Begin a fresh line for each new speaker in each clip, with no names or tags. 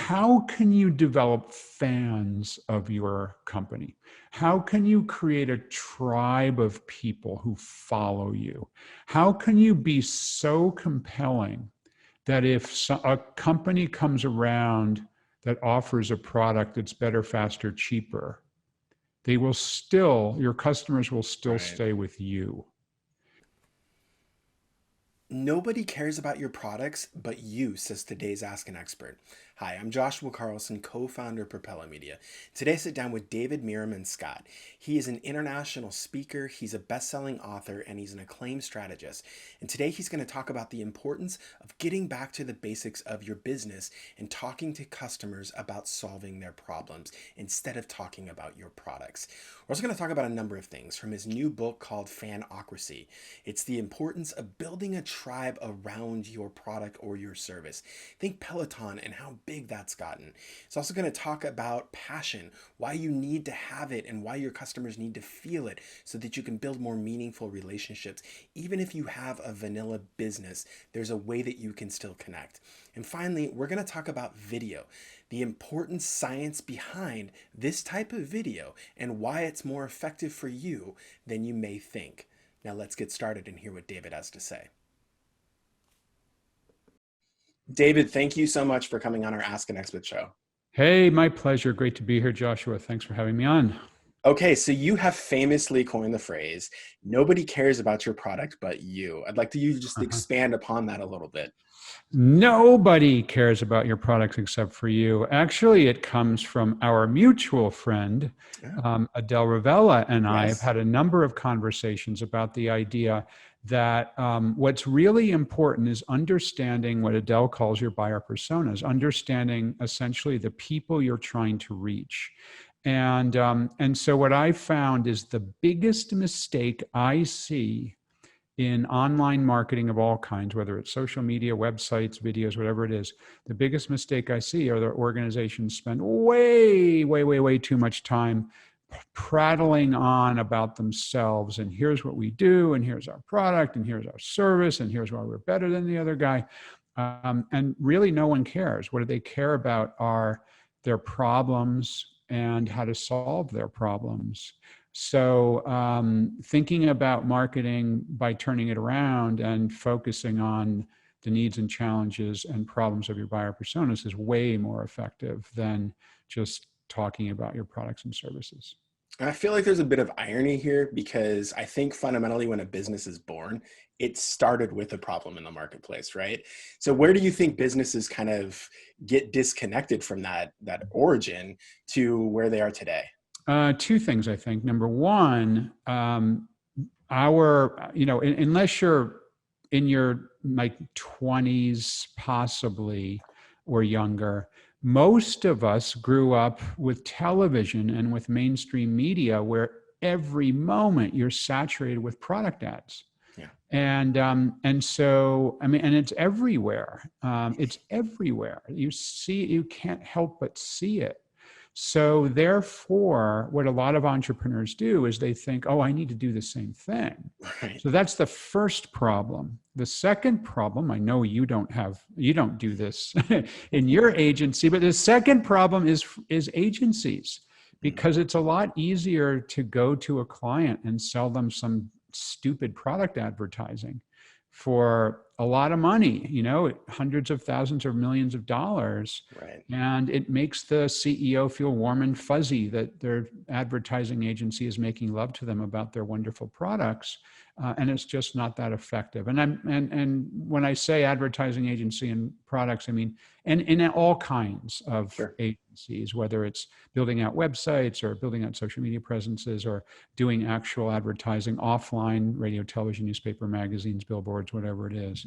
how can you develop fans of your company? How can you create a tribe of people who follow you? How can you be so compelling that if a company comes around that offers a product that's better, faster, cheaper, your customers will still
Right.
stay with you?
Nobody cares about your products but you, says today's Ask an Expert. Hi, I'm Joshua Carlson, co-founder of Propelo Media. Today I sit down with David Meerman Scott. He is an international speaker, he's a best-selling author, and he's an acclaimed strategist. And today he's going to talk about the importance of getting back to the basics of your business and talking to customers about solving their problems instead of talking about your products. We're also going to talk about a number of things from his new book called Fanocracy. It's the importance of building a tribe around your product or your service. Think Peloton and how big that's gotten. It's also going to talk about passion, why you need to have it and why your customers need to feel it so that you can build more meaningful relationships. Even if you have a vanilla business, there's a way that you can still connect. And finally, we're going to talk about video, the important science behind this type of video and why it's more effective for you than you may think. Now let's get started and hear what David has to say. David, thank you so much for coming on our Ask an Expert show.
Hey, my pleasure. Great to be here, Joshua. Thanks for having me on.
Okay, so you have famously coined the phrase, nobody cares about your product but you. I'd like you to just
Uh-huh.
expand upon that a little bit.
Nobody cares about your products except for you. Actually, it comes from our mutual friend,
Yeah.
Adele Ravella, and I have
Yes.
had a number of conversations about the idea that what's really important is understanding what Adele calls your buyer personas, understanding essentially the people you're trying to reach. And so what I found is the biggest mistake I see in online marketing of all kinds, whether it's social media, websites, videos, whatever it is, the biggest mistake I see are that organizations spend way too much time prattling on about themselves. And here's what we do, and here's our product, and here's our service, and here's why we're better than the other guy. And really, no one cares. What do they care about are their problems and how to solve their problems. So thinking about marketing by turning it around and focusing on the needs and challenges and problems of your buyer personas is way more effective than just talking about your products and services.
And I feel like there's a bit of irony here because I think fundamentally when a business is born, it started with a problem in the marketplace, right? So where do you think businesses kind of get disconnected from that origin to where they are today?
Two things, I think. Number one, unless you're in your like 20s, possibly, or younger, most of us grew up with television and with mainstream media where every moment you're saturated with product ads.
Yeah.
And so, I mean, and it's everywhere. It's everywhere. You can't help but see it. So therefore, what a lot of entrepreneurs do is they think, oh, I need to do the same thing.
Right.
So that's the first problem. The second problem, I know you don't do this in your agency, but the second problem is agencies, because it's a lot easier to go to a client and sell them some stupid product advertising for a lot of money, hundreds of thousands or millions of dollars.
Right.
And it makes the CEO feel warm and fuzzy that their advertising agency is making love to them about their wonderful products. And it's just not that effective. And when I say advertising agency and products, I mean, and in all kinds of
Sure.
agencies, whether it's building out websites or building out social media presences or doing actual advertising offline, radio, television, newspaper, magazines, billboards, whatever it is.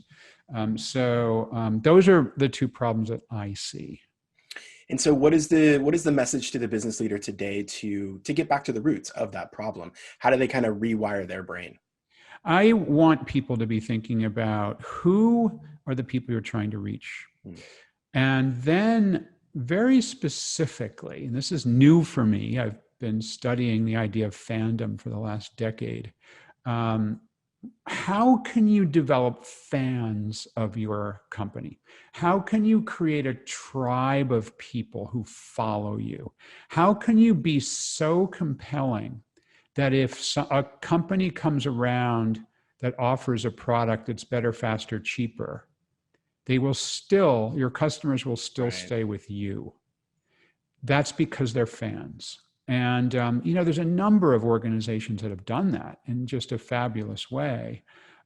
So those are the two problems that I see.
And so what is the message to the business leader today to get back to the roots of that problem? How do they kind of rewire their brain?
I want people to be thinking about who are the people you're trying to reach. And then very specifically, and this is new for me, I've been studying the idea of fandom for the last decade. how can you develop fans of your company? How can you create a tribe of people who follow you? How can you be so compelling that if a company comes around that offers a product that's better, faster, cheaper, your customers will still
Right.
stay with you? That's because they're fans. And, there's a number of organizations that have done that in just a fabulous way.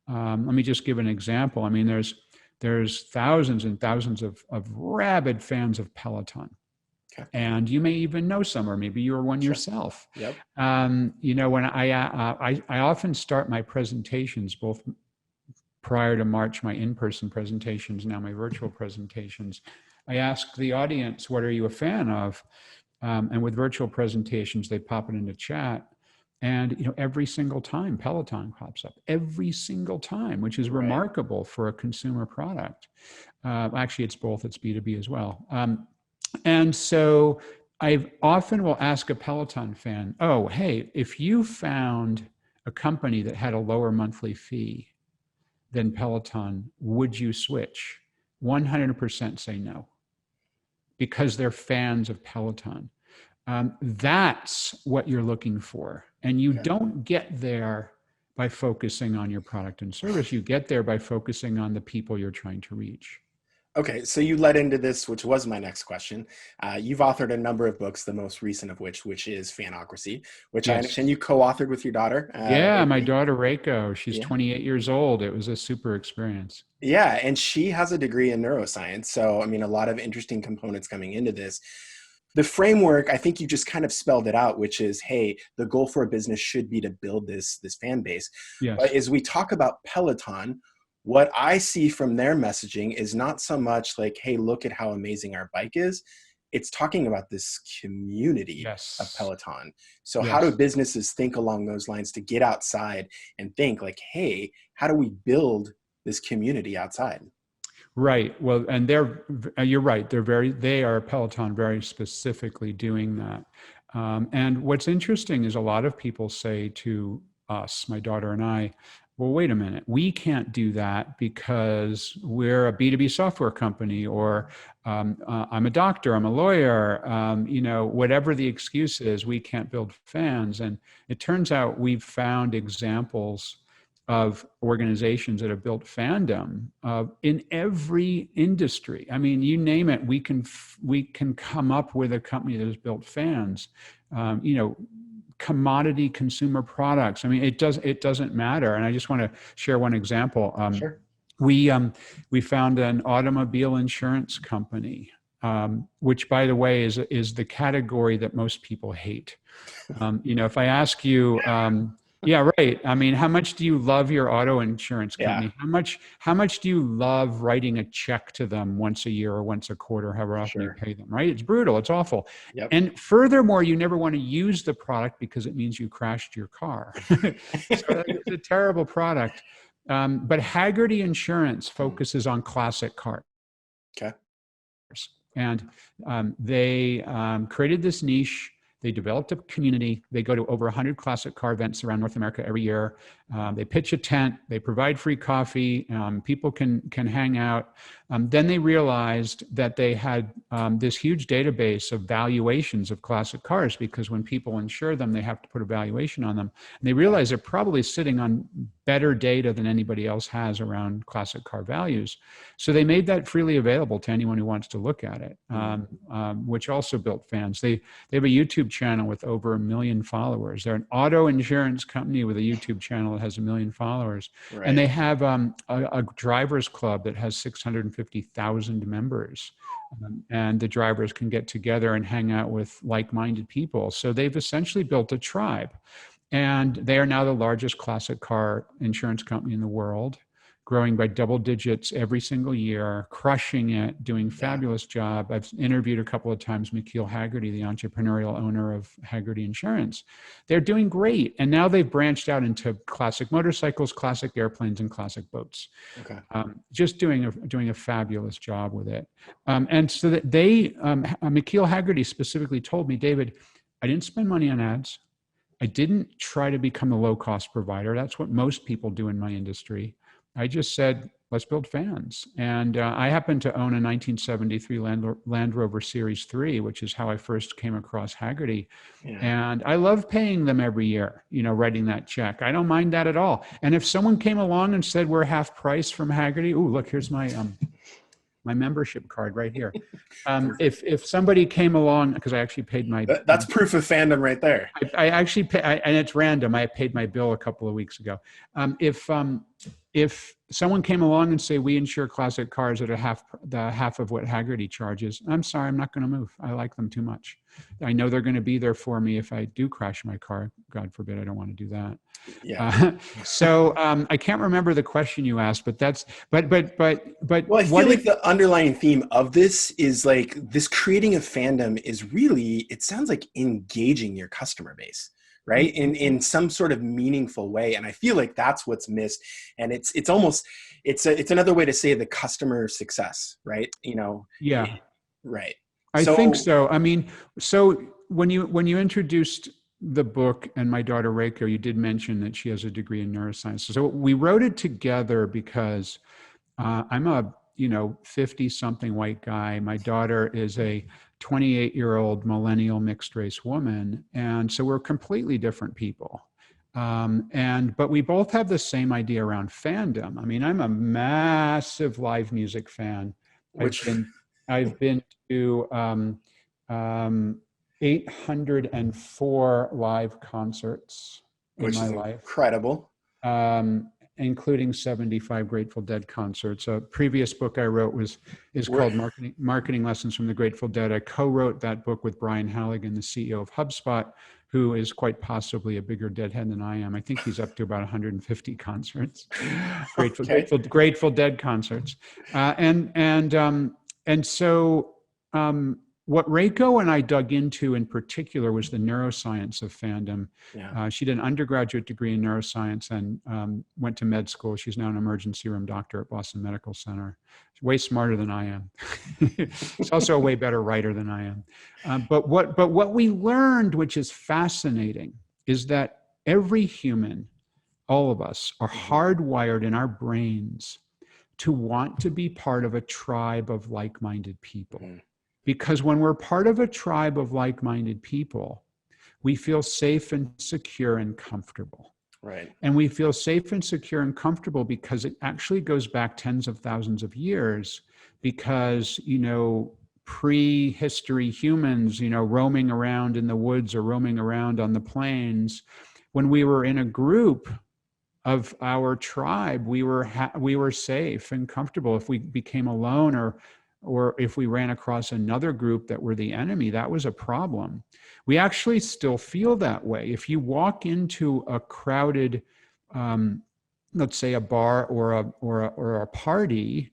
Let me just give an example. I mean, there's thousands and thousands of rabid fans of Peloton.
Okay.
And you may even know some, or maybe you're one
Sure.
yourself.
Yep.
When I often start my presentations, both prior to March, my in-person presentations, now my virtual presentations, I ask the audience, what are you a fan of? And with virtual presentations, they pop it into chat. And every single time Peloton pops up, every single time, which is
Right.
remarkable for a consumer product. Actually, it's both, it's B2B as well. And so I often will ask a Peloton fan, oh, hey, if you found a company that had a lower monthly fee than Peloton, would you switch? 100% say no, because they're fans of Peloton. That's what you're looking for. And you
Okay.
don't get there by focusing on your product and service. You get there by focusing on the people you're trying to reach.
Okay, so you led into this, which was my next question. You've authored a number of books, the most recent of which is Fanocracy, which I
Yes.
understand you co-authored with your daughter.
Yeah, my
Lately.
daughter Reiko, she's
Yeah.
28 years old. It was a super experience.
Yeah, and she has a degree in neuroscience. So, I mean, a lot of interesting components coming into this. The framework, I think you just kind of spelled it out, which is, hey, the goal for a business should be to build this fan base. But
Yes.
as we talk about Peloton, what I see from their messaging is not so much like, hey, look at how amazing our bike is. It's talking about this community of
Yes.
Peloton. So how do
Yes.
businesses think along those lines to get outside and think like, hey, how do we build this community outside?
Right. Well, and you're right. They are Peloton very specifically doing that. And what's interesting is a lot of people say to us, my daughter and I, well, wait a minute, we can't do that because we're a B2B software company, or I'm a doctor, I'm a lawyer, whatever the excuse is, we can't build fans. And it turns out we've found examples of organizations that have built fandom in every industry. I mean, you name it, we can come up with a company that has built fans. Commodity consumer products. I mean, it doesn't matter. And I just want to share one example.
Sure.
We found an automobile insurance company, which, by the way, is the category that most people hate. If I ask you, yeah, right. I mean, how much do you love your auto insurance
Yeah,
company? How much do you love writing a check to them once a year or once a quarter, however often you
sure.
pay them, right? It's brutal. It's awful.
Yep.
And furthermore, you never want to use the product because it means you crashed your car. So it's a terrible product. But Haggerty Insurance focuses on classic cars.
Okay.
And they created this niche. They developed a community. They go to over 100 classic car events around North America every year. They pitch a tent. They provide free coffee. People can hang out. Then they realized that they had this huge database of valuations of classic cars, because when people insure them, they have to put a valuation on them. And they realized they're probably sitting on better data than anybody else has around classic car values. So they made that freely available to anyone who wants to look at it, which also built fans. They have a YouTube channel with over 1 million followers. They're an auto insurance company with a YouTube channel that has 1 million followers.
Right.
And they have a drivers club that has 650,000 members. And the drivers can get together and hang out with like-minded people. So they've essentially built a tribe. And they are now the largest classic car insurance company in the world, growing by double digits every single year, crushing it, doing a fabulous job. I've interviewed a couple of times Reiko Haggerty, the entrepreneurial owner of Haggerty Insurance. They're doing great. And now they've branched out into classic motorcycles, classic airplanes, and classic boats.
Okay.
Just doing a fabulous job with it. And so that Reiko Haggerty specifically told me, David, I didn't spend money on ads. I didn't try to become a low-cost provider. That's what most people do in my industry. I just said, let's build fans. And I happen to own a 1973 Land Rover Series 3, which is how I first came across Haggerty.
Yeah.
And I love paying them every year, writing that check. I don't mind that at all. And if someone came along and said, we're half price from Haggerty, ooh, look, here's my membership card right here. If somebody came along, because I actually paid my...
That's proof of fandom right there.
I actually pay, and it's random. I paid my bill a couple of weeks ago. If someone came along and say, we insure classic cars at the half of what Haggerty charges, I'm sorry, I'm not going to move. I like them too much. I know they're going to be there for me if I do crash my car. God forbid, I don't want to do that.
Yeah.
So I can't remember the question you asked, but well,
I feel like the underlying theme of this is like this creating a fandom is really, it sounds like engaging your customer base, right? In some sort of meaningful way. And I feel like that's what's missed. And it's almost, it's another way to say the customer success, right?
Yeah.
Right.
I think so. I mean, so when you introduced the book and my daughter Reiko, you did mention that she has a degree in neuroscience. So we wrote it together because I'm a 50-something white guy. My daughter is a 28-year-old millennial mixed race woman, and so we're completely different people. But we both have the same idea around fandom. I mean, I'm a massive live music fan. I've been to 804 live concerts in my life.
Incredible.
Including 75 Grateful Dead concerts. A previous book I wrote is called Marketing Lessons from the Grateful Dead. I co-wrote that book with Brian Halligan, the CEO of HubSpot, who is quite possibly a bigger deadhead than I am. I think he's up to about 150 concerts, Grateful Dead concerts. What Reiko and I dug into in particular was the neuroscience of fandom.
Yeah.
She did an undergraduate degree in neuroscience and went to med school. She's now an emergency room doctor at Boston Medical Center. She's way smarter than I am. She's also a way better writer than I am. But what we learned, which is fascinating, is that every human, all of us, are hardwired in our brains to want to be part of a tribe of like-minded people. Because when we're part of a tribe of like-minded people, we feel safe and secure and comfortable.
Right.
And we feel safe and secure and comfortable because it actually goes back tens of thousands of years, because, prehistory humans, roaming around in the woods or roaming around on the plains, when we were in a group of our tribe, we were safe and comfortable. If we became alone or if we ran across another group that were the enemy, that was a problem. We actually still feel that way. If you walk into a crowded, let's say a bar or a party,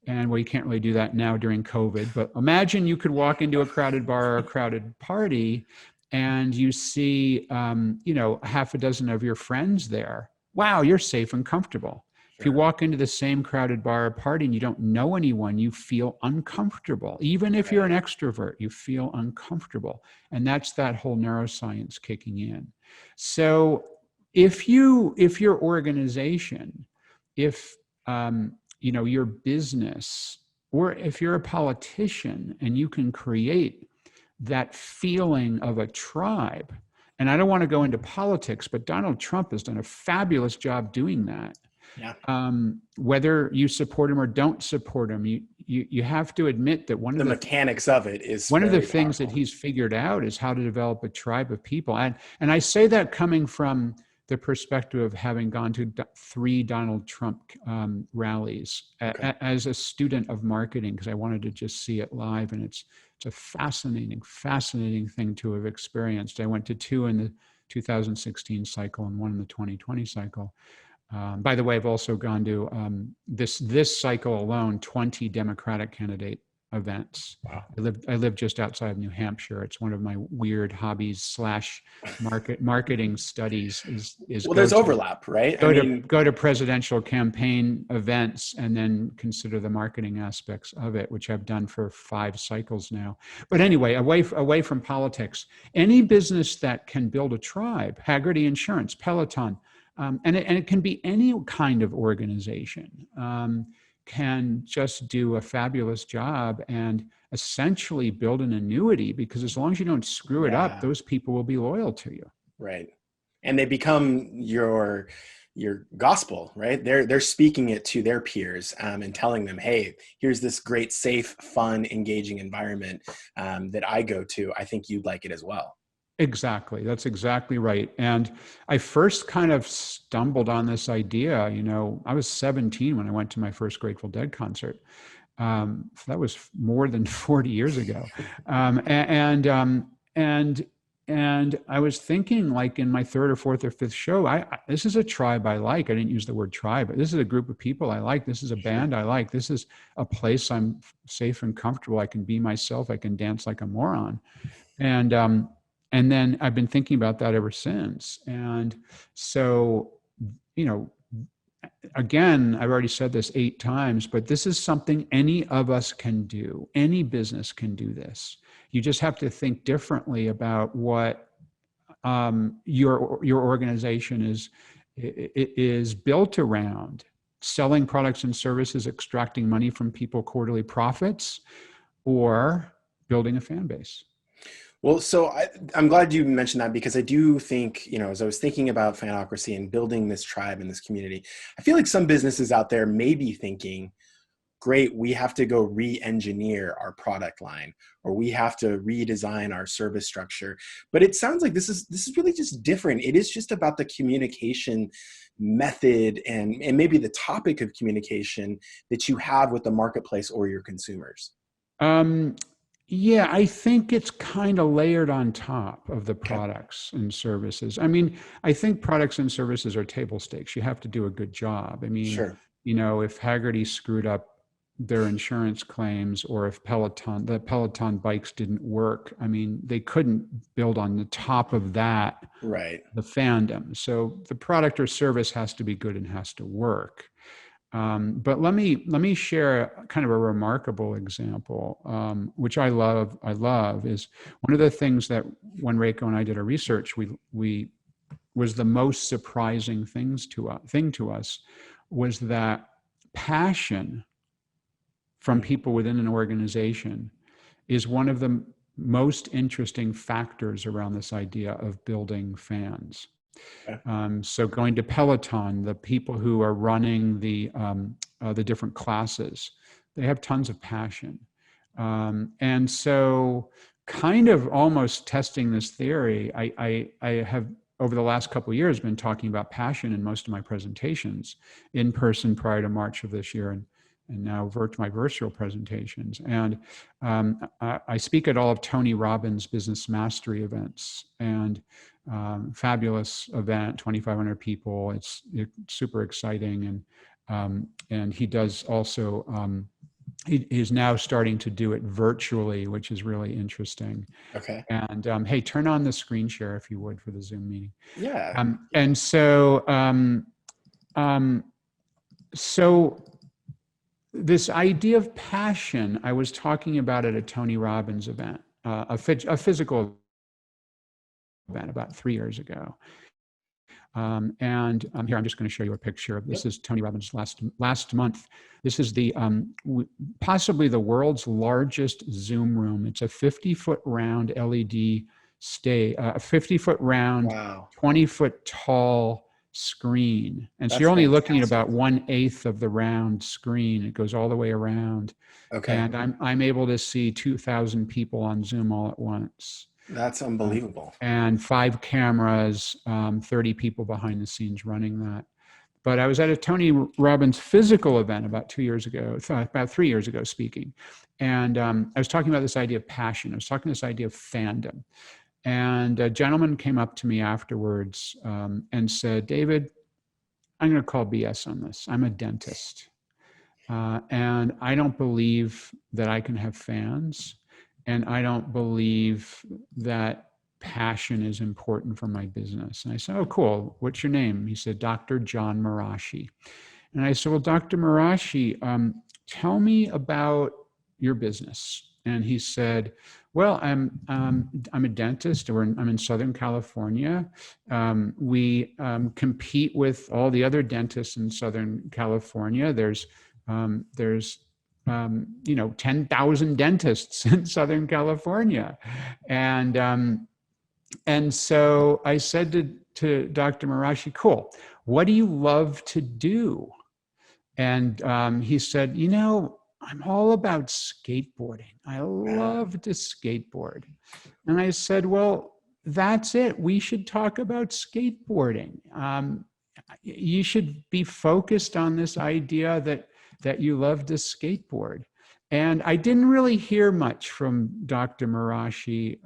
and well, you can't really do that now during COVID, but imagine you could walk into a crowded bar or a crowded party and you see, half a dozen of your friends there. Wow, you're safe and comfortable. If you walk into the same crowded bar or party and you don't know anyone, you feel uncomfortable. Even if you're an extrovert, you feel uncomfortable. And that's that whole neuroscience kicking in. So if your organization, your business, or if you're a politician and you can create that feeling of a tribe, and I don't want to go into politics, but Donald Trump has done a fabulous job doing that.
Yeah.
Whether you support him or don't support him, you have to admit that one of the
mechanics of it is
one of the things that he's figured out is how to develop a tribe of people. And I say that coming from the perspective of having gone to 3 Donald Trump rallies as a student of marketing, because I wanted to just see it live, and it's a fascinating thing to have experienced. I went to 2 in the 2016 cycle and 1 in the 2020 cycle. By the way, I've also gone to this cycle alone, 20 Democratic candidate events.
Wow.
I live just outside of New Hampshire. It's one of my weird hobbies / marketing studies is
Well, there's overlap, right? I mean,
go to presidential campaign events and then consider the marketing aspects of it, which I've done for 5 cycles now. But anyway, away from politics, any business that can build a tribe, Haggerty Insurance, Peloton, and it can be any kind of organization, can just do a fabulous job and essentially build an annuity, because as long as you don't screw it up,
yeah,
those people will be loyal to you.
right. And they become your gospel, right? They're speaking it to their peers, and telling them, hey, here's this great, safe, fun, engaging environment that I go to. I think you'd like it as well.
Exactly. That's exactly right. And I first kind of stumbled on this idea. I was 17 when I went to my first Grateful Dead concert. So that was more than 40 years ago. And I was thinking, like, in my 3rd or 4th or 5th show, this is a tribe I like. I didn't use the word tribe, but this is a group of people I like. This is a band I like. This is a place I'm safe and comfortable. I can be myself. I can dance like a moron. And then I've been thinking about that ever since. And so, you know, again, I've already said this 8 times, but this is something any of us can do. Any business can do this. You just have to think differently about what your organization is built around: selling products and services, extracting money from people, quarterly profits, or building a fan base.
Well, so I'm glad you mentioned that, because I do think, as I was thinking about Fanocracy and building this tribe and this community, I feel like some businesses out there may be thinking, great, we have to go re-engineer our product line, or we have to redesign our service structure. But it sounds like this is really just different. It is just about the communication method and maybe the topic of communication that you have with the marketplace or your consumers.
Yeah, I think it's kind of layered on top of the
Okay.
products and services. I mean, I think products and services are table stakes. You have to do a good job. I mean,
Sure.
if Haggerty screwed up their insurance claims, or if the Peloton bikes didn't work, I mean, they couldn't build on the top of that
Right.
the fandom. So the product or service has to be good and has to work. But let me share kind of a remarkable example, which I love. Is one of the things that, when Reiko and I did our research, we was the most surprising thing to us, was that passion from people within an organization is one of the most interesting factors around this idea of building fans.
Okay.
So going to Peloton, the people who are running the different classes, they have tons of passion. And so, kind of almost testing this theory, I have, over the last couple of years, been talking about passion in most of my presentations, in person prior to March of this year, and now my virtual presentations. And I speak at all of Tony Robbins' business mastery events, and fabulous event, 2,500 people. It's super exciting. And he does also, he's now starting to do it virtually, which is really interesting.
Okay.
And hey, turn on the screen share if you would for the Zoom meeting.
Yeah.
And so, so this idea of passion, I was talking about at a Tony Robbins event, a physical event about 3 years ago. And here, I'm just going to show you a picture of this.
Yep.
Is Tony Robbins last month. This is the possibly the world's largest Zoom room. It's a 50-foot round LED a 50-foot round,
Wow.
20-foot tall screen. And so
That's
you're only looking at
fantastic.
about 1/8 of the round screen. It goes all the way around.
Okay.
And I'm able to see 2,000 people on Zoom all at once.
That's unbelievable.
And 5 cameras, 30 people behind the scenes running that. But I was at a Tony Robbins physical event about 3 years ago speaking. And I was talking about this idea of passion. I was talking this idea of fandom. And a gentleman came up to me afterwards and said, David, I'm going to call BS on this. I'm a dentist. And I don't believe that I can have fans. And I don't believe that passion is important for my business. And I said, oh, cool. What's your name? He said, Dr. John Marashi. And I said, well, Dr. Marashi, tell me about your business. And he said, well, I'm a dentist. I'm in Southern California. We compete with all the other dentists in Southern California. There's 10,000 dentists in Southern California. And so I said to Dr. Marashi, cool, what do you love to do? And he said, I'm all about skateboarding. I love to skateboard. And I said, well, that's it. We should talk about skateboarding. You should be focused on this idea that you love to skateboard. And I didn't really hear much from Dr. Marashi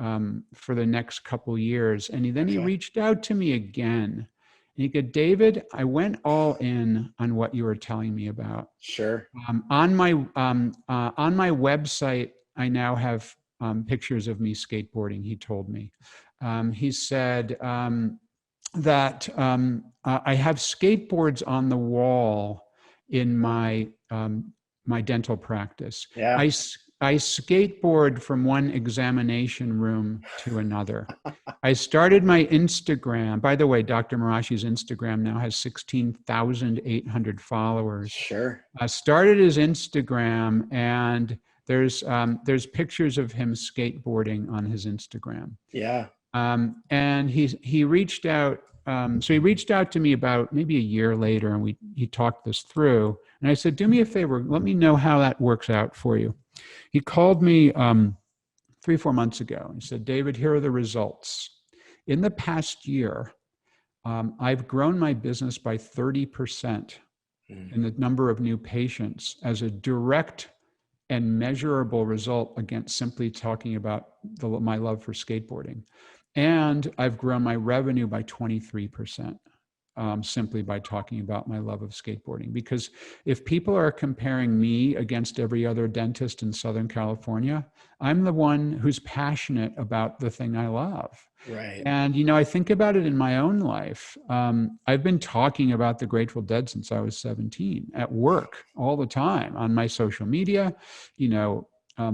for the next couple years. And then he reached out to me again. And he said, David, I went all in on what you were telling me about.
Sure.
On my website, I now have pictures of me skateboarding, he told me. He said that I have skateboards on the wall in my dental practice.
Yeah.
I skateboard from one examination room to another. I started my Instagram. By the way, Dr. Marashi's Instagram now has 16,800 followers.
Sure.
I started his Instagram, and there's pictures of him skateboarding on his Instagram.
Yeah.
And he reached out. So he reached out to me about maybe a year later, and he talked this through. And I said, do me a favor, let me know how that works out for you. He called me 3-4 months ago. He said, David, here are the results. In the past year, I've grown my business by 30% in the number of new patients as a direct and measurable result against simply talking about my love for skateboarding. And I've grown my revenue by 23%. Simply by talking about my love of skateboarding. Because if people are comparing me against every other dentist in Southern California, I'm the one who's passionate about the thing I love.
Right.
And, I think about it in my own life. I've been talking about the Grateful Dead since I was 17 at work all the time on my social media.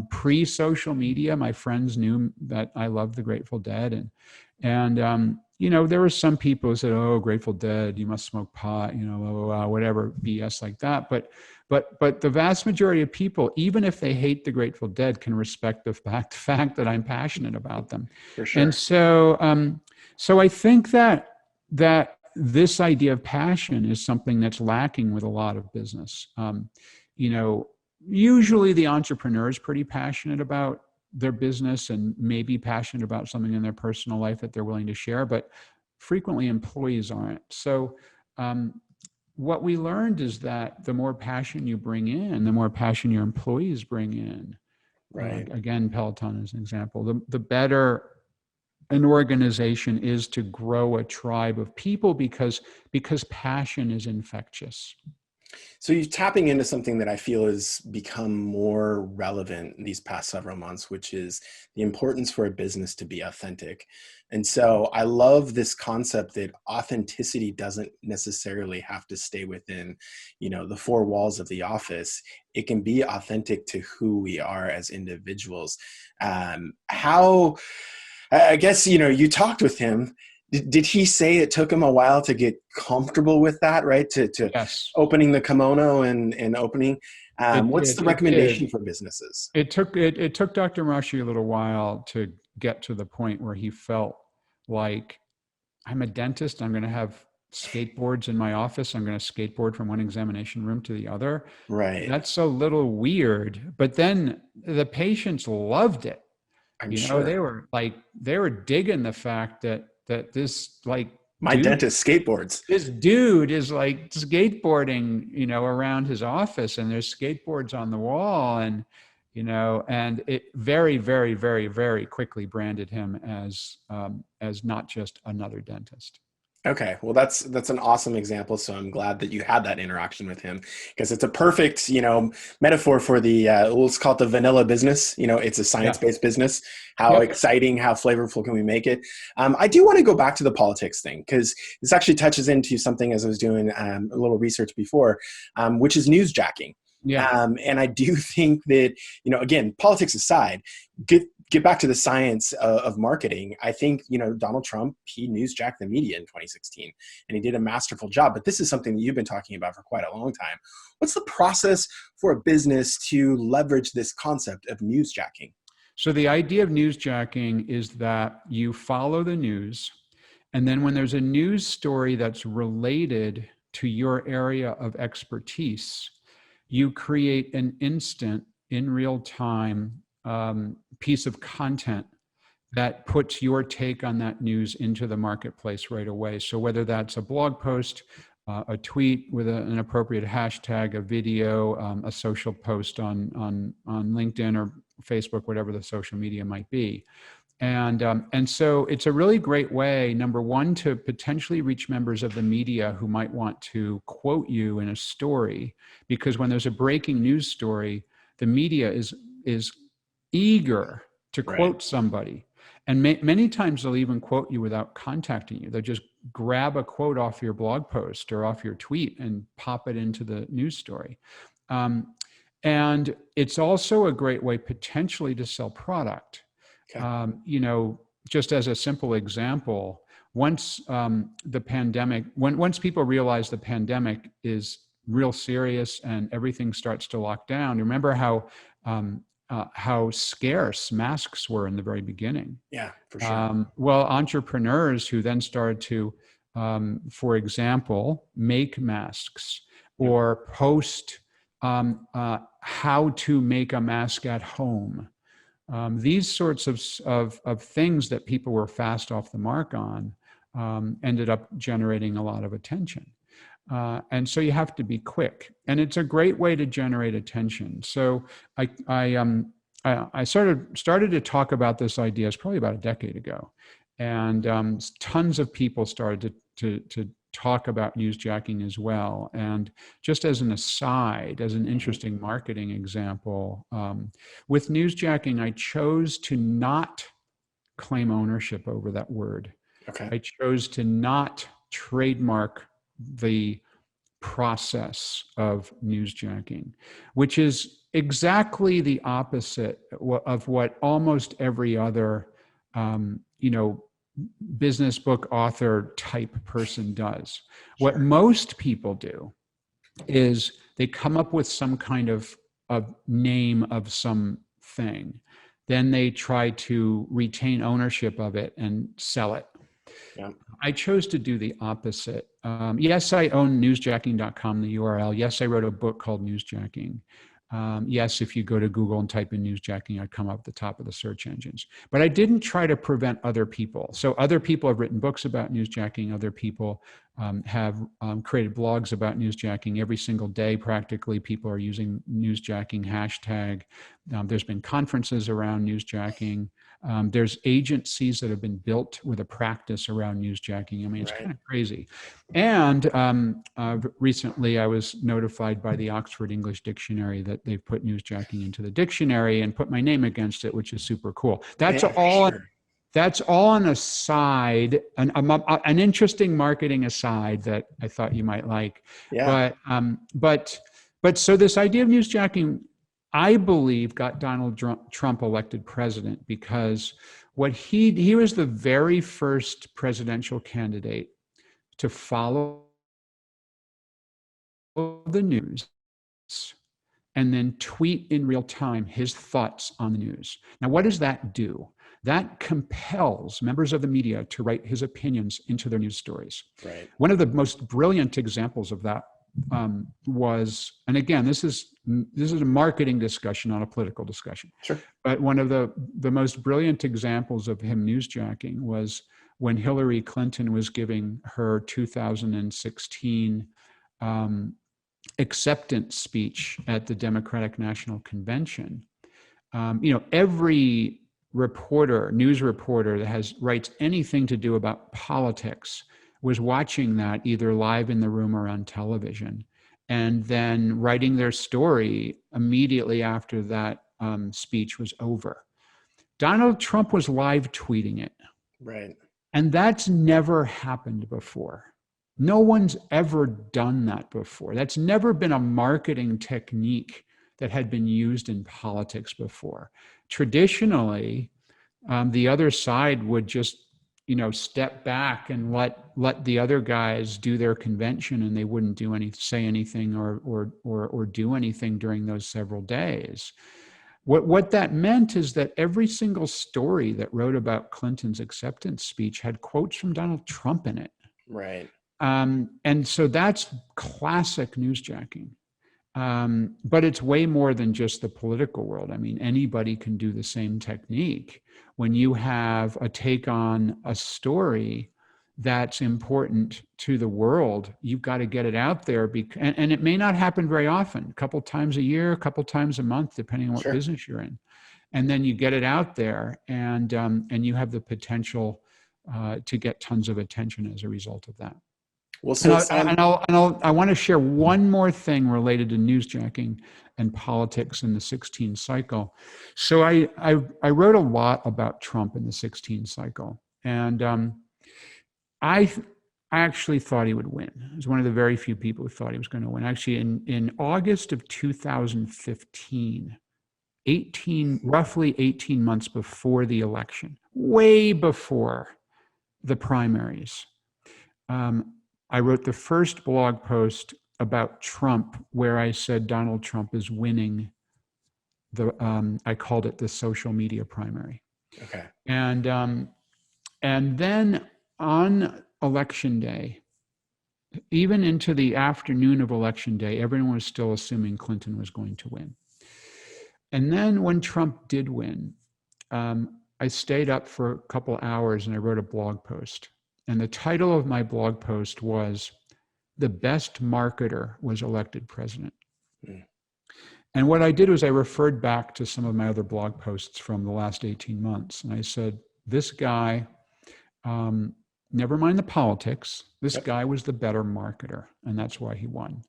Pre-social media, my friends knew that I loved the Grateful Dead. And there were some people who said, oh, Grateful Dead, you must smoke pot, whatever BS like that. But the vast majority of people, even if they hate the Grateful Dead, can respect the fact that I'm passionate about them.
For sure.
And so I think that this idea of passion is something that's lacking with a lot of business. Usually the entrepreneur is pretty passionate about their business and maybe passionate about something in their personal life that they're willing to share, but frequently employees aren't. So what we learned is that the more passion you bring in, the more passion your employees bring in.
Right.
Again, Peloton is an example. The better an organization is to grow a tribe of people because passion is infectious.
So you're tapping into something that I feel has become more relevant in these past several months, which is the importance for a business to be authentic. And so I love this concept that authenticity doesn't necessarily have to stay within, the four walls of the office. It can be authentic to who we are as individuals. I guess, you talked with him. Did he say it took him a while to get comfortable with that, right? To
Yes.
Opening the kimono and opening. What's the recommendation for businesses?
It took Dr. Marashi a little while to get to the point where he felt like, I'm a dentist. I'm going to have skateboards in my office. I'm going to skateboard from one examination room to the other.
Right.
That's a little weird. But then the patients loved it.
I'm sure.
They were digging the fact that this
my dentist skateboards.
This dude is like skateboarding, around his office, and there's skateboards on the wall, and it very, very, very, very quickly branded him as not just another dentist.
Okay, well that's an awesome example. So I'm glad that you had that interaction with him because it's a perfect, metaphor for the let's call it the vanilla business. It's a
Yeah.
science-based business. How
Yep.
exciting, how flavorful can we make it? I do want to go back to the politics thing because this actually touches into something as I was doing a little research before, which is newsjacking.
Yeah.
And I do think that, again, politics aside, get back to the science of marketing. I think, Donald Trump, he newsjacked the media in 2016 and he did a masterful job. But this is something that you've been talking about for quite a long time. What's the process for a business to leverage this concept of newsjacking?
So the idea of newsjacking is that you follow the news, and then when there's a news story that's related to your area of expertise, you create an instant, in real time piece of content that puts your take on that news into the marketplace right away. So whether that's a blog post, a tweet with an appropriate hashtag, a video, a social post on LinkedIn or Facebook, whatever the social media might be. And so it's a really great way, number one, to potentially reach members of the media who might want to quote you in a story, because when there's a breaking news story, the media is eager to
Right.
quote somebody. And many times they'll even quote you without contacting you. They'll just grab a quote off your blog post or off your tweet and pop it into the news story. Um, and it's also a great way potentially to sell product.
Okay.
Just as a simple example, once the pandemic, once people realize the pandemic is real serious and everything starts to lock down, remember how scarce masks were in the very beginning.
Yeah, for sure.
Well, entrepreneurs who then started to, for example, make masks
Yep.
or post how to make a mask at home. These sorts of things that people were fast off the mark on ended up generating a lot of attention. And so you have to be quick, and it's a great way to generate attention. So I started to talk about this idea probably about a decade ago, and tons of people started to talk about newsjacking as well. And just as an aside, as an
Mhm.
interesting marketing example, with newsjacking, I chose to not claim ownership over that word.
Okay.
I chose to not trademark the process of newsjacking, which is exactly the opposite of what almost every other, um, you know, business book author type person does. What
Sure.
most people do is they come up with some kind of name of something. Then they try to retain ownership of it and sell it.
Yeah.
I chose to do the opposite. Yes, I own newsjacking.com, the URL. Yes, I wrote a book called Newsjacking. Yes, if you go to Google and type in newsjacking, I'd come up at the top of the search engines. But I didn't try to prevent other people. So other people have written books about newsjacking. Other people have created blogs about newsjacking. Every single day, practically, people are using newsjacking hashtag. There's been conferences around newsjacking. There's agencies that have been built with a practice around newsjacking. I mean, it's
Right.
kind of crazy. And recently, I was notified by the Oxford English Dictionary that they've put newsjacking into the dictionary and put my name against it, which is super cool.
Yeah, for sure.
That's all an aside, an interesting marketing aside that I thought you might like.
Yeah.
But so this idea of newsjacking, I believe, got Donald Trump elected president because he was the very first presidential candidate to follow the news and then tweet in real time his thoughts on the news. Now, what does that do? That compels members of the media to write his opinions into their news stories.
Right.
One of the most brilliant examples of that was, and again, this is a marketing discussion, not a political discussion.
Sure.
But one of the most brilliant examples of him newsjacking was when Hillary Clinton was giving her 2016 acceptance speech at the Democratic National Convention. Every news reporter that writes anything to do about politics was watching that either live in the room or on television, and then writing their story immediately after that speech was over. Donald Trump was live tweeting it.
Right.
And that's never happened before. No one's ever done that before. That's never been a marketing technique that had been used in politics before. Traditionally, the other side would just, step back and let the other guys do their convention, and they wouldn't say anything or do anything during those several days. What that meant is that every single story that wrote about Clinton's acceptance speech had quotes from Donald Trump in it.
Right.
And so that's classic newsjacking. But it's way more than just the political world. I mean, anybody can do the same technique. When you have a take on a story that's important to the world, you've got to get it out there. And it may not happen very often, a couple times a year, a couple times a month, depending on what business you're in. And then you get it out there, and you have the potential to get tons of attention as a result of that.
Well, so
I want to share one more thing related to newsjacking and politics in the 16 cycle. So I wrote a lot about Trump in the 16 cycle, and I actually thought he would win. I was one of the very few people who thought he was going to win. Actually, in August of 2015, roughly 18 months before the election, way before the primaries, I wrote the first blog post about Trump where I said Donald Trump is winning I called it the social media primary.
Okay.
And then on election day, even into the afternoon of election day, everyone was still assuming Clinton was going to win. And then when Trump did win, I stayed up for a couple hours and I wrote a blog post. And the title of my blog post was, "The Best Marketer Was Elected President." Mm. And what I did was I referred back to some of my other blog posts from the last 18 months. And I said, this guy, never mind the politics, this guy was the better marketer. And that's why he won.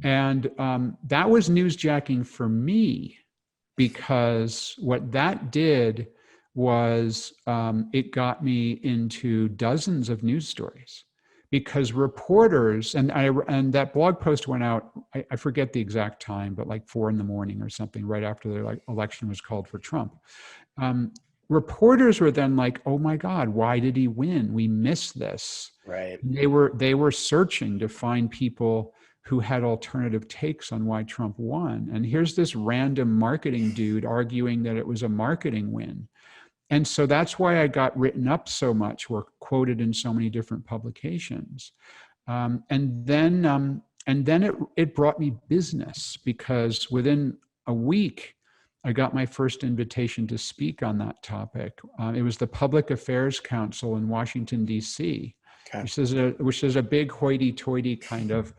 And that was newsjacking for me, because what that did was it got me into dozens of news stories, because reporters, and that blog post went out, I forget the exact time, but like 4 a.m. or something, right after the election was called for Trump. Reporters were then like, oh my God, why did he win? We missed this.
Right.
They were searching to find people who had alternative takes on why Trump won. And here's this random marketing dude arguing that it was a marketing win. And so that's why I got written up so much, or quoted in so many different publications. And then it brought me business, because within a week, I got my first invitation to speak on that topic. It was the Public Affairs Council in Washington, D.C., which is a big hoity-toity kind of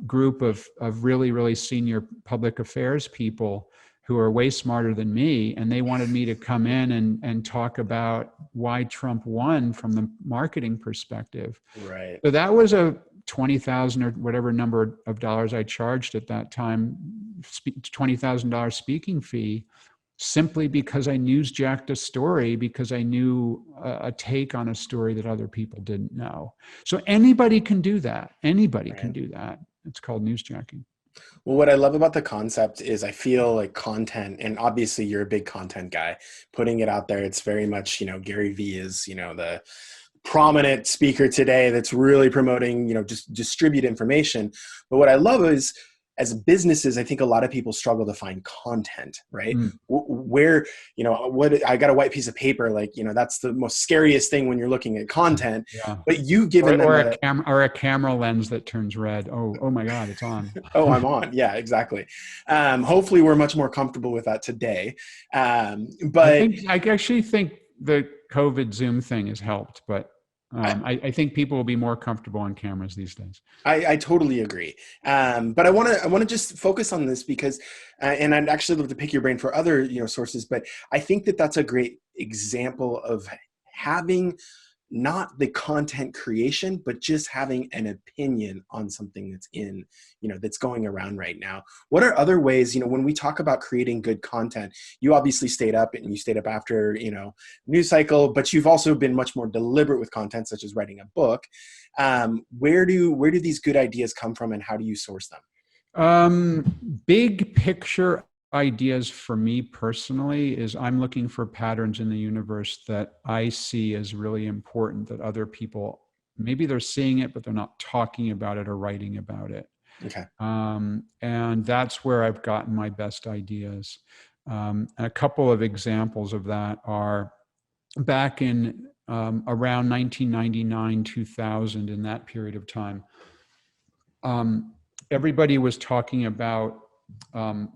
group of really, really senior public affairs people who are way smarter than me. And they wanted me to come in and talk about why Trump won from the marketing perspective.
Right.
So that was a $20,000 or whatever number of dollars I charged at that time, $20,000 speaking fee, simply because I newsjacked a story, because I knew a take on a story that other people didn't know. So anybody can do that. Anybody can do that. It's called newsjacking.
Well, what I love about the concept is I feel like content, and obviously you're a big content guy, putting it out there. It's very much, Gary Vee is, the prominent speaker today that's really promoting, just distribute information. But what I love is, as businesses, I think a lot of people struggle to find content, right? Where, I got a white piece of paper, that's the most scariest thing when you're looking at content. Yeah. But you've given them
a camera lens that turns red. Oh my God, it's on.
Oh, I'm on. Yeah, exactly. Hopefully we're much more comfortable with that today. But
I actually think the COVID Zoom thing has helped, but I think people will be more comfortable on cameras these days.
I totally agree. But I want to just focus on this because, and I'd actually love to pick your brain for other, sources, but I think that that's a great example of having not the content creation, but just having an opinion on something that's that's going around right now. What are other ways, when we talk about creating good content, you obviously stayed up and you stayed up after, news cycle, but you've also been much more deliberate with content, such as writing a book. Where do these good ideas come from, and how do you source them?
Big picture ideas for me personally is I'm looking for patterns in the universe that I see as really important, that other people, maybe they're seeing it, but they're not talking about it or writing about it.
Okay.
And that's where I've gotten my best ideas. A couple of examples of that are back in around 1999, 2000, in that period of time. Everybody was talking about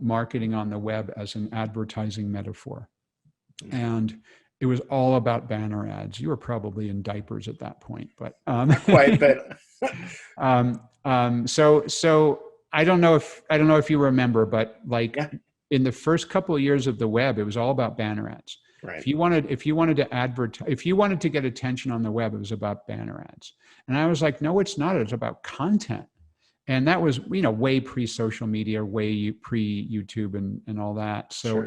marketing on the web as an advertising metaphor. And it was all about banner ads. You were probably in diapers at that point, but
not quite, but
so I don't know if you remember, but like in the first couple of years of the web, it was all about banner ads.
Right.
If you wanted to advertise, if you wanted to get attention on the web, it was about banner ads. And I was like, no, it's not. It's about content. And that was, way pre-social media, way pre-YouTube and all that. So
Sure.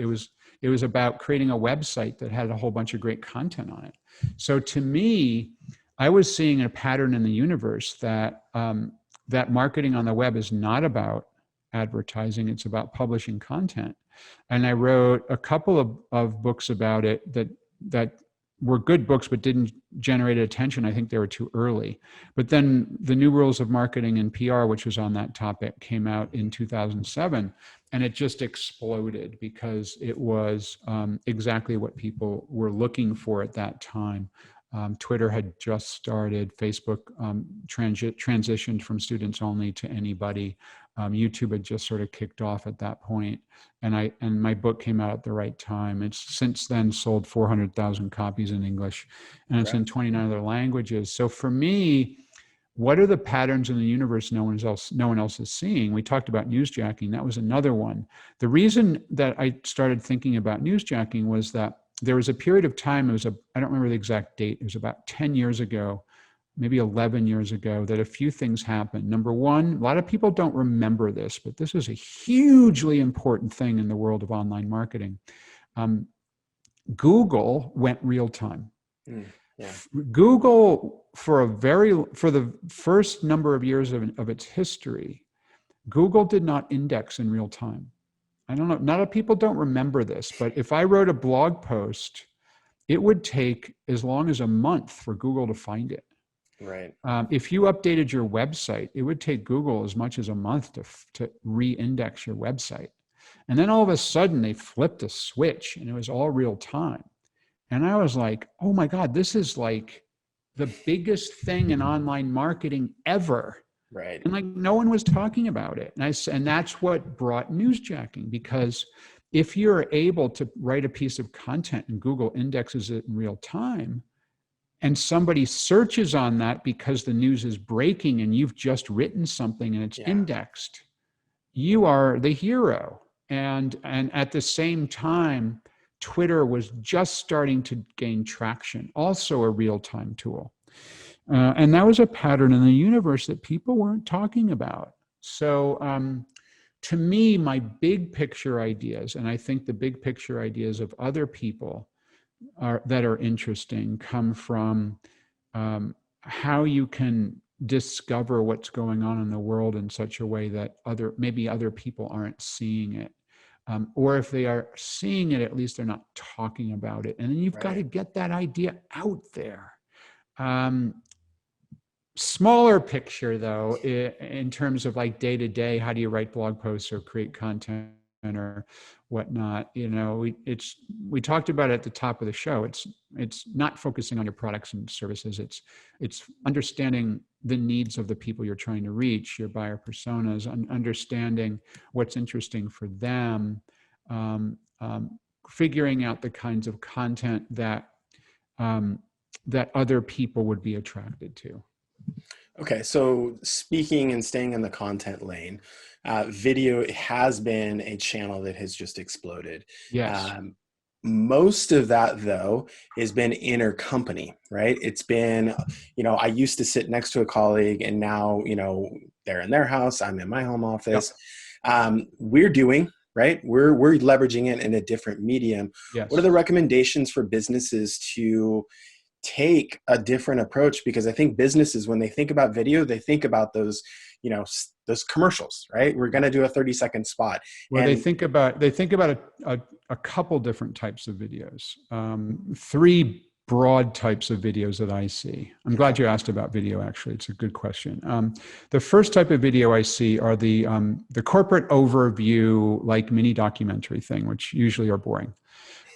it was about creating a website that had a whole bunch of great content on it. So to me, I was seeing a pattern in the universe that that marketing on the web is not about advertising; it's about publishing content. And I wrote a couple of books about it that were good books, but didn't generate attention. I think they were too early. But then The New Rules of Marketing and PR, which was on that topic, came out in 2007, and it just exploded because it was exactly what people were looking for at that time. Twitter had just started. Facebook transitioned from students only to anybody. YouTube had just sort of kicked off at that point. And my book came out at the right time. It's since then sold 400,000 copies in English, and it's in 29 other languages. So for me, what are the patterns in the universe no one else is seeing? We talked about newsjacking. That was another one. The reason that I started thinking about newsjacking was that there was a period of time, I don't remember the exact date, it was about 10 years ago, maybe 11 years ago, that a few things happened. Number one, a lot of people don't remember this, but this is a hugely important thing in the world of online marketing. Google went real time. Google, for the first number of years of its history, Google did not index in real time. I don't know, a lot of people don't remember this, but if I wrote a blog post, it would take as long as a month for Google to find it.
Right.
If you updated your website, it would take Google as much as a month to re-index your website. And then all of a sudden they flipped a switch and it was all real time. And I was like, oh my God, this is like the biggest thing in online marketing ever.
Right.
And like no one was talking about it. And that's what brought newsjacking, because if you're able to write a piece of content and Google indexes it in real time, and somebody searches on that because the news is breaking and you've just written something and it's indexed, you are the hero. And at the same time, Twitter was just starting to gain traction, also a real-time tool. And that was a pattern in the universe that people weren't talking about. So to me, my big picture ideas, and I think the big picture ideas of other people that are interesting, come from how you can discover what's going on in the world in such a way that maybe other people aren't seeing it. Or if they are seeing it, at least they're not talking about it. And then you've got to get that idea out there. Smaller picture, though, in terms of like day to day, how do you write blog posts or create content or whatnot? We talked about it at the top of the show. It's not focusing on your products and services. It's understanding the needs of the people you're trying to reach, your buyer personas, understanding what's interesting for them, figuring out the kinds of content that other people would be attracted to.
Okay, so speaking and staying in the content lane, video has been a channel that has just exploded.
Yes.
Most of that, though, has been intercompany, right? It's been, I used to sit next to a colleague, and now, they're in their house, I'm in my home office.
Yep.
We're doing, right? We're leveraging it in a different medium. What are
Yes.
the recommendations for businesses to take a different approach? Because I think businesses, when they think about video, they think about those, those commercials, right? We're going to do a 30-second spot.
Well, they
And
think about a couple different types of videos. Three broad types of videos that I see. I'm glad you asked about video. Actually, it's a good question. The first type of video I see are the corporate overview, like mini documentary thing, which usually are boring.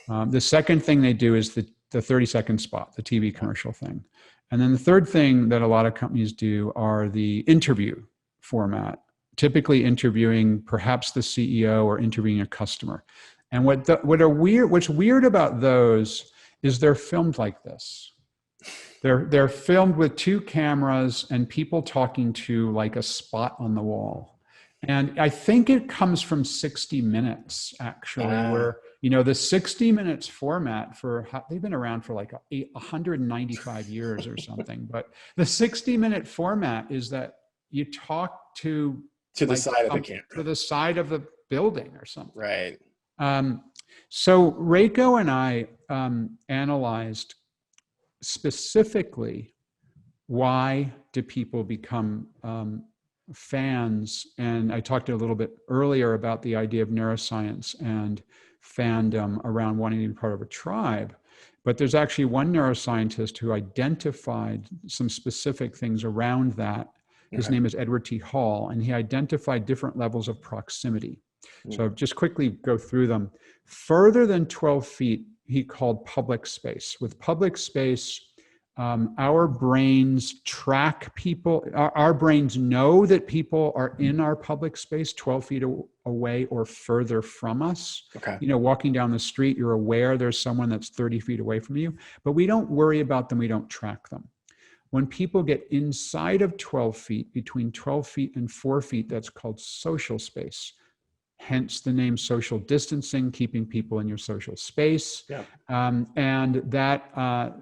The second thing they do is the 30-second spot, the TV commercial thing. And then the third thing that a lot of companies do are the interview format, typically interviewing perhaps the CEO or interviewing a customer. And what's weird about those is they're filmed like this. They're filmed with two cameras and people talking to like a spot on the wall. And I think it comes from 60 Minutes, actually, where, the 60 Minutes format they've been around for like 195 years or something. But the 60-minute format is that you talk to
the side of the camera,
to the side of the building or something.
right?
So Reiko and I analyzed specifically why do people become fans. And I talked a little bit earlier about the idea of neuroscience and fandom around wanting to be part of a tribe. But there's actually one neuroscientist who identified some specific things around that. His name is Edward T. Hall, and he identified different levels of proximity. So just quickly go through them. Further than 12 feet, he called public space. With public space, our brains track people. Our brains know that people are in our public space 12 feet away or further from us.
Okay.
Walking down the street, you're aware there's someone that's 30 feet away from you, but we don't worry about them. We don't track them. When people get inside of 12 feet, between 12 feet and 4 feet, that's called social space. Hence the name social distancing, keeping people in your social space.
Yeah.
And that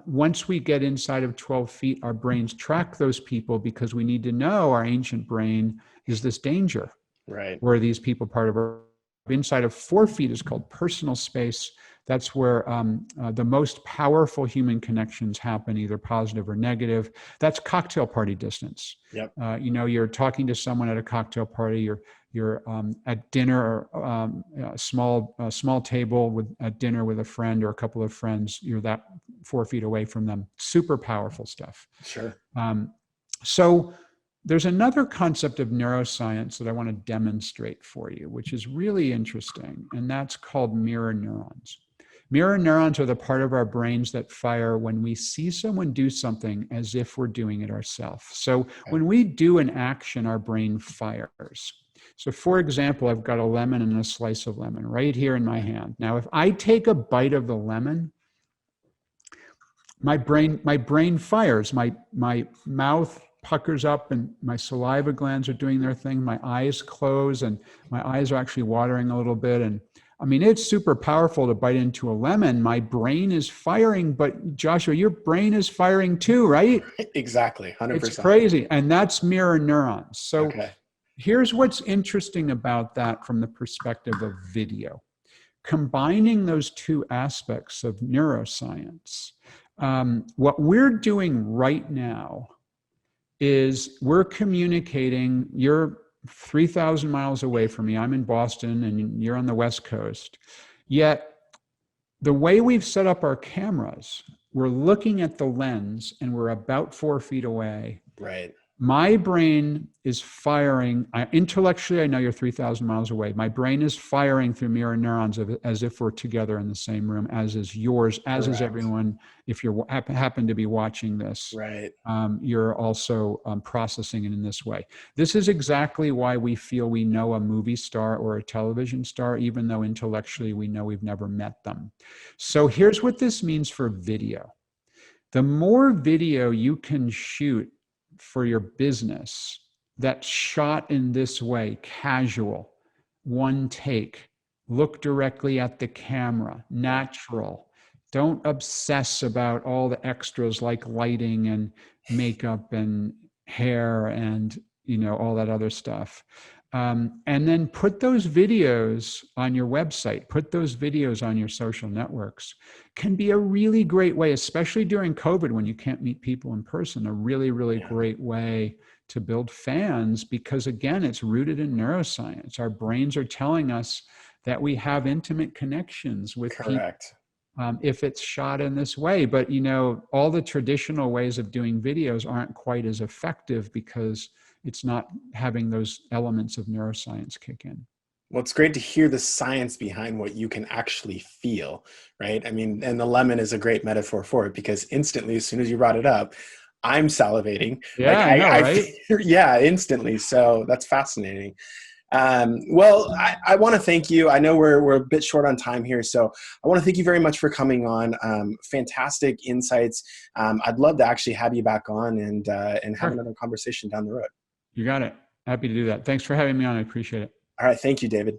once we get inside of 12 feet, our brains track those people because we need to know, our ancient brain, is this danger?
Right.
Where these people part of our inside of 4 feet is called personal space. That's where the most powerful human connections happen, either positive or negative. That's cocktail party distance.
Yep.
You're talking to someone at a cocktail party. You're at dinner, or a small table at dinner with a friend or a couple of friends. You're that 4 feet away from them. Super powerful stuff.
Sure.
So there's another concept of neuroscience that I want to demonstrate for you, which is really interesting, and that's called mirror neurons. Mirror neurons are the part of our brains that fire when we see someone do something as if we're doing it ourselves. So when we do an action, our brain fires. So for example, I've got a lemon and a slice of lemon right here in my hand. Now, if I take a bite of the lemon, my brain fires. My mouth puckers up and my saliva glands are doing their thing. My eyes close and my eyes are actually watering a little bit. And I mean, it's super powerful to bite into a lemon. My brain is firing, but Joshua, your brain is firing too, right?
Exactly. 100%.
It's crazy. And that's mirror neurons. So here's what's interesting about that from the perspective of video. Combining those two aspects of neuroscience, what we're doing right now is we're communicating. You're 3,000 miles away from me. I'm in Boston and you're on the West Coast. Yet the way we've set up our cameras, we're looking at the lens and we're about 4 feet away.
Right.
My brain is firing. Intellectually, I know you're 3,000 miles away. My brain is firing through mirror neurons as if we're together in the same room, as is yours, as is everyone. If you happen to be watching this,
right,
you're also processing it in this way. This is exactly why we feel we know a movie star or a television star, even though intellectually we know we've never met them. So here's what this means for video. The more video you can shoot for your business that's shot in this way, casual, one take, Look directly at the camera, natural. Don't obsess about all the extras like lighting and makeup and hair and, all that other stuff. And then put those videos on your website, put those videos on your social networks. Can be a really great way, especially during COVID when you can't meet people in person, a really, really
Yeah.
great way to build fans, because again, it's rooted in neuroscience. Our brains are telling us that we have intimate connections with people
Correct.
if it's shot in this way. But all the traditional ways of doing videos aren't quite as effective because it's not having those elements of neuroscience kick in.
Well, it's great to hear the science behind what you can actually feel, right? I mean, and the lemon is a great metaphor for it, because instantly, as soon as you brought it up, I'm salivating.
Yeah,
Like
I know, right?
yeah, instantly. So that's fascinating. Well, I want to thank you. I know we're a bit short on time here, so I want to thank you very much for coming on. Fantastic insights. I'd love to actually have you back on and have
Sure.
another conversation down the road.
You got it. Happy to do that. Thanks for having me on. I appreciate it.
All right, thank you, David.